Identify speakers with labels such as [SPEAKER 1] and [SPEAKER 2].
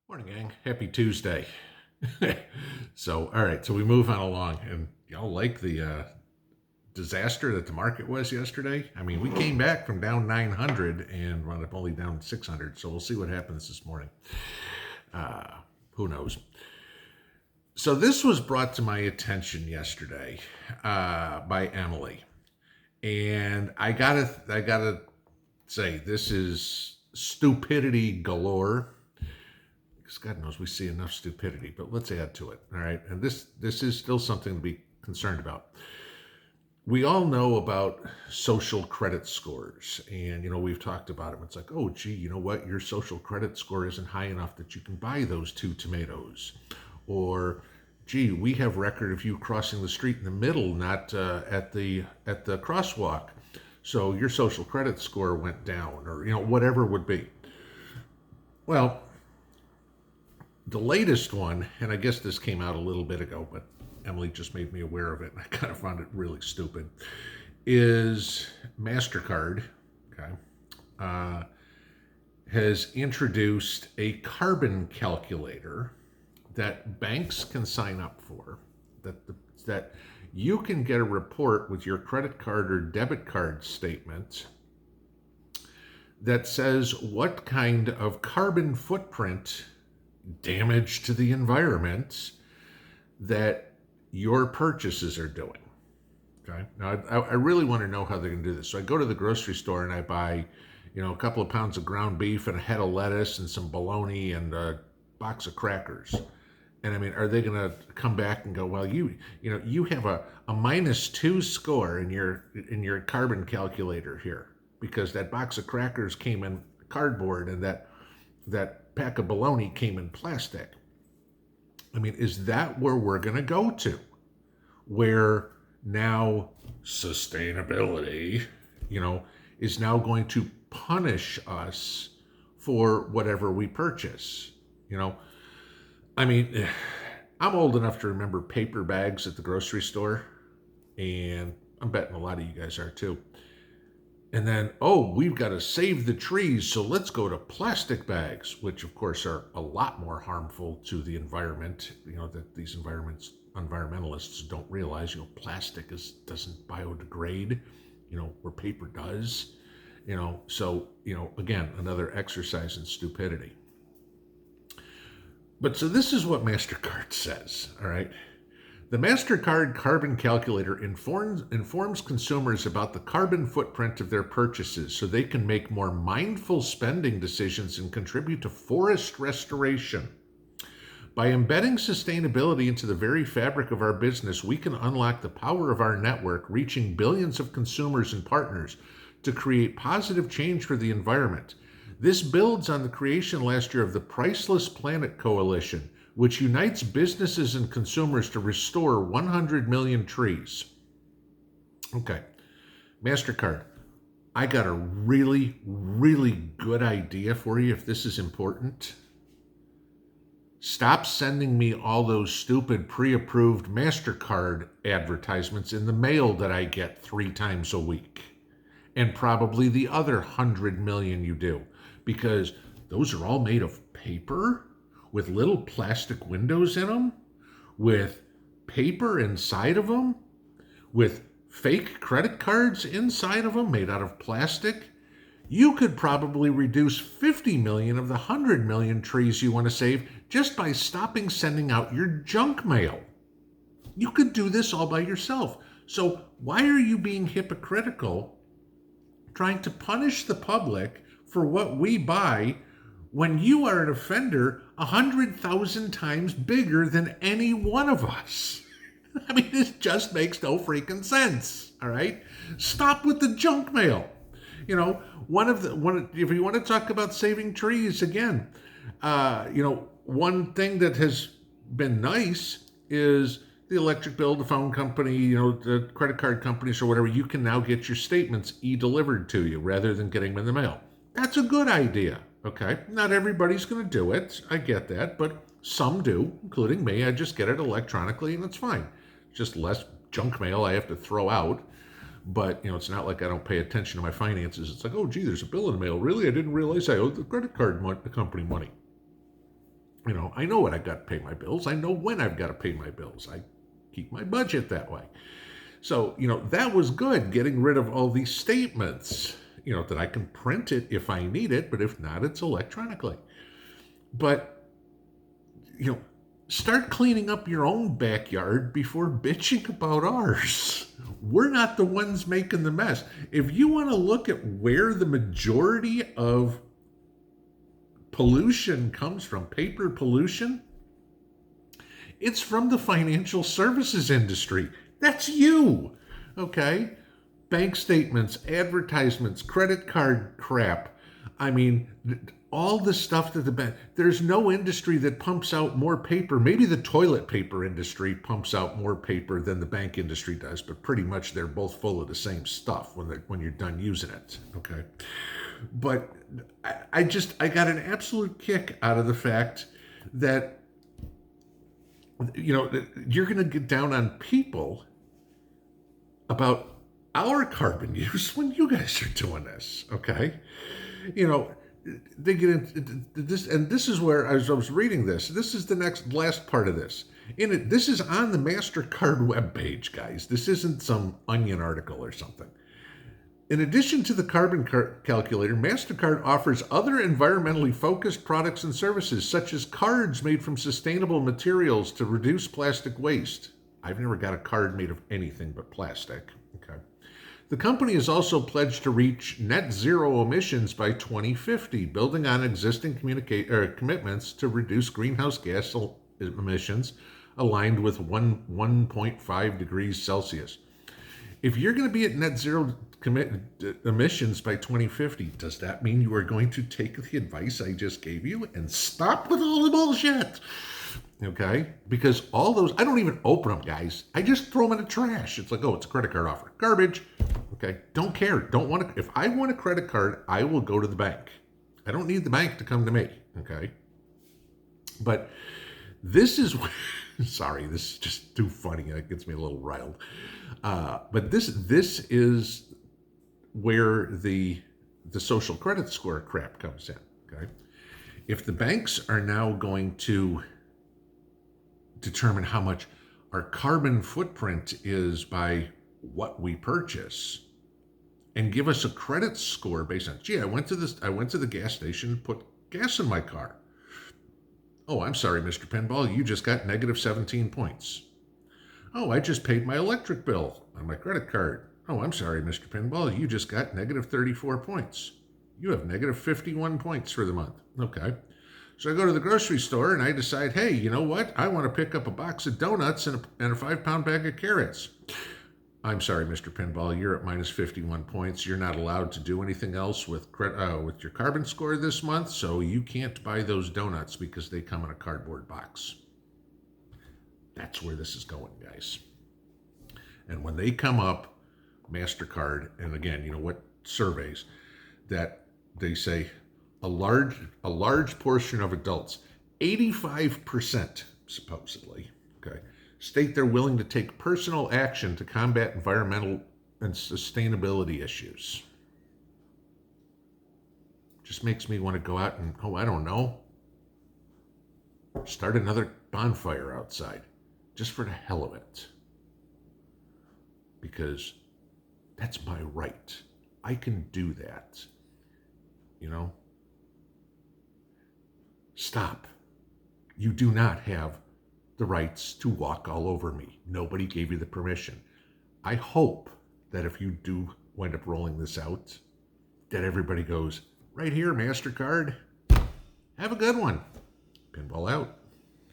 [SPEAKER 1] Morning, gang. Happy Tuesday. All right, so we move on along, and y'all like the disaster that the market was yesterday? I mean, we came back from down 900 and wound up only down 600, so we'll see what happens this morning. Uh, who knows? So this was brought to my attention yesterday by Emily, and I gotta say this is stupidity galore. Because God knows we see enough stupidity, but let's add to it. All right. And this is still something to be concerned about. We all know about social credit scores. And, we've talked about them. It's like, oh, gee, you know what? Your social credit score isn't high enough that you can buy those two tomatoes. Or, gee, we have record of you crossing the street in the middle, not at the crosswalk. So your social credit score went down, or, whatever it would be. Well, the latest one, and I guess this came out a little bit ago, but Emily just made me aware of it, and I kind of found it really stupid, is Mastercard, okay, has introduced a carbon calculator that banks can sign up for, that you can get a report with your credit card or debit card statement that says what kind of carbon footprint, damage to the environment, that your purchases are doing. Okay. Now, I really want to know how they're going to do this. So I go to the grocery store and I buy, a couple of pounds of ground beef and a head of lettuce and some bologna and a box of crackers. And I mean, are they going to come back and go, well, you have a -2 score in your carbon calculator here because that box of crackers came in cardboard and that pack of bologna came in plastic. I mean, is that where we're going to go to? Where now sustainability, is now going to punish us for whatever we purchase? I mean, I'm old enough to remember paper bags at the grocery store, and I'm betting a lot of you guys are too. And then, oh, we've got to save the trees, so let's go to plastic bags, which of course are a lot more harmful to the environment. That these environmentalists don't realize. Plastic doesn't biodegrade, where paper does. So again, another exercise in stupidity. But so this is what Mastercard says. All right. The Mastercard carbon calculator informs consumers about the carbon footprint of their purchases so they can make more mindful spending decisions and contribute to forest restoration. By embedding sustainability into the very fabric of our business, we can unlock the power of our network, reaching billions of consumers and partners to create positive change for the environment. This builds on the creation last year of the Priceless Planet Coalition, which unites businesses and consumers to restore 100 million trees. Okay, Mastercard, I got a really, really good idea for you if this is important. Stop sending me all those stupid pre-approved Mastercard advertisements in the mail that I get 3 times a week. And probably the other 100 million you do, because those are all made of paper with little plastic windows in them, with paper inside of them, with fake credit cards inside of them made out of plastic. You could probably reduce 50 million of the 100 million trees you want to save just by stopping sending out your junk mail. You could do this all by yourself. So why are you being hypocritical, trying to punish the public for what we buy when you are an offender 100,000 times bigger than any one of us? I mean, this just makes no freaking sense. All right, stop with the junk mail. If you want to talk about saving trees again, one thing that has been nice is the electric bill, the phone company, the credit card companies or whatever. You can now get your statements e-delivered to you rather than getting them in the mail. That's a good idea. Okay, not everybody's going to do it. I get that, but some do, including me. I just get it electronically, and it's fine. Just less junk mail I have to throw out. But, it's not like I don't pay attention to my finances. It's like, oh, gee, there's a bill in the mail. Really? I didn't realize I owed the credit card company money. I know what I've got to pay my bills. I know when I've got to pay my bills. I keep my budget that way. So, that was good, getting rid of all these statements, that I can print it if I need it, but if not, it's electronically. But, start cleaning up your own backyard before bitching about ours. We're not the ones making the mess. If you want to look at where the majority of pollution comes from, paper pollution, it's from the financial services industry. That's you, okay? Bank statements, advertisements, credit card crap. I mean, all the stuff that the bank, there's no industry that pumps out more paper. Maybe the toilet paper industry pumps out more paper than the bank industry does, but pretty much they're both full of the same stuff when you're done using it, okay? But I got an absolute kick out of the fact that, you're going to get down on people about our carbon use when you guys are doing this, okay? They get into this, and this is where I was reading this. This is the last part of this. This is on the Mastercard webpage, guys. This isn't some Onion article or something. In addition to the carbon calculator, Mastercard offers other environmentally focused products and services, such as cards made from sustainable materials to reduce plastic waste. I've never got a card made of anything but plastic. Okay. The company is also pledged to reach net zero emissions by 2050, building on existing commitments to reduce greenhouse gas emissions aligned with 1.5 degrees Celsius. If you're going to be at net zero emissions by 2050, does that mean you are going to take the advice I just gave you and stop with all the bullshit? Okay? Because all those, I don't even open them, guys. I just throw them in the trash. It's like, oh, it's a credit card offer. Garbage. Okay? Don't care. Don't want to. If I want a credit card, I will go to the bank. I don't need the bank to come to me. Okay? But this is, sorry, this is just too funny. It gets me a little riled. But this is where the social credit score crap comes in. Okay? If the banks are now going to determine how much our carbon footprint is by what we purchase and give us a credit score based on, gee, I went to the gas station and put gas in my car. Oh, I'm sorry, Mr. Pinball, you just got negative 17 points. Oh, I just paid my electric bill on my credit card. Oh, I'm sorry, Mr. Pinball, you just got negative 34 points. You have negative 51 points for the month. Okay. So I go to the grocery store and I decide, hey, you know what? I want to pick up a box of donuts and a 5-pound bag of carrots. I'm sorry, Mr. Pinball, you're at minus 51 points. You're not allowed to do anything else with your carbon score this month, so you can't buy those donuts because they come in a cardboard box. That's where this is going, guys. And when they come up, Mastercard, and again, what surveys, that they say a large portion of adults, 85% supposedly, okay, state they're willing to take personal action to combat environmental and sustainability issues. Just makes me want to go out and, I don't know, start another bonfire outside, just for the hell of it. Because that's my right. I can do that. Stop. You do not have the rights to walk all over me. Nobody gave you the permission. I hope that if you do wind up rolling this out, that everybody goes, right here, Mastercard. Have a good one. Pinball out.